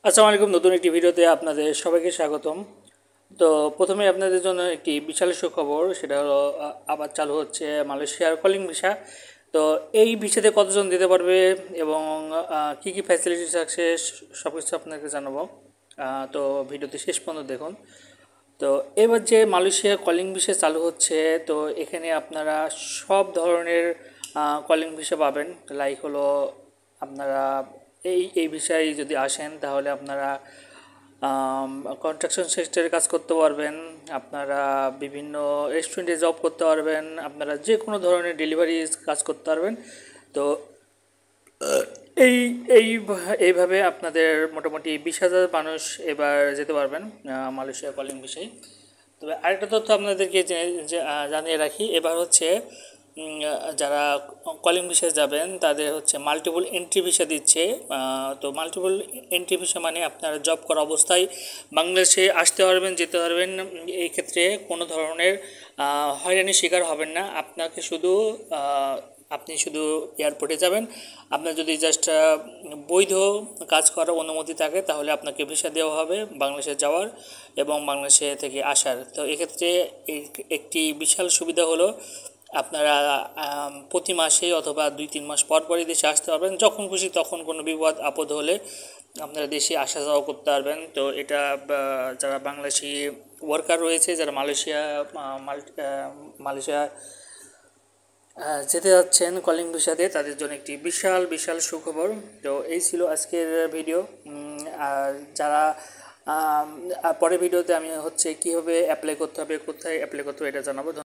আসসালামু আলাইকুম। নতুন একটি ভিডিওতে আপনাদের সবাইকে স্বাগতম। তো প্রথমে আপনাদের জন্য একটি বিশাল সুখবর, সেটা হলো আবার চালু হচ্ছে মালয়েশিয়ার কলিং ভিসা। তো এই ভিসাতে কতজন দিতে পারবে এবং কী কী ফ্যাসিলিটিস আছে সব কিছু আপনাকে জানাবো। তো ভিডিওতে শেষ পর্যন্ত দেখুন। তো এবার যে মালয়েশিয়া কলিং ভিসা চালু হচ্ছে, তো এখানে আপনারা সব ধরনের কলিং ভিসা পাবেন। লাইক হলো আপনারা এই বিষয়ে যদি আসেন তাহলে আপনারা কনস্ট্রাকশন সেক্টরে কাজ করতে পারবেন, আপনারা বিভিন্ন রেস্টুরেন্টে জব করতে পারবেন, আপনারা যে কোনো ধরনের ডেলিভারি কাজ করতে পারবেন। তো এই এই এইভাবে আপনাদের মোটামুটি 20,000 মানুষ এবার যেতে পারবেন মালয়েশিয়া কলিং বিষয়ে। তবে আরেকটা তথ্য আপনাদেরকে জানিয়ে রাখি, এবার হচ্ছে যারা কলিং ভিসায় যাবেন তাদের হচ্ছে মাল্টিপল এন্ট্রি ভিসা দিচ্ছে। তো মাল্টিপল এন্ট্রি ভিসা মানে আপনারা জব করা অবস্থায় বাংলাদেশে আসতে পারবেন, যেতে পারবেন। এই ক্ষেত্রে কোনো ধরনের হয়রানির শিকার হবেন না। আপনি শুধু এয়ারপোর্টে যাবেন, আপনার যদি জাস্ট বৈধ কাজ করার অনুমতি থাকে তাহলে আপনাকে ভিসা দেওয়া হবে বাংলাদেশে যাওয়ার এবং বাংলাদেশে থেকে আসার। তো এক্ষেত্রে একটি বিশাল সুবিধা হলো আপনারা প্রতি মাসে অথবা 2-3 মাস পর পরই দেশে আসতে পারবেন, যখন খুশি তখন কোনো বিপদ আপদ হলে আপনারা দেশে আসা যাওয়া করতে পারবেন। তো এটা যারা বাংলাদেশি ওয়ার্কার রয়েছে, যারা মালয়েশিয়া যেতে যাচ্ছেন কলিং ভিসাতে, তাদের জন্য একটি বিশাল বিশাল সুখবর। তো এই ছিল আজকের ভিডিও। আর যারা পরের ভিডিওতে আমি হচ্ছে কীভাবে অ্যাপ্লাই করতে হবে, কোথায় অ্যাপ্লাই করতে হবে এটা জানাবো।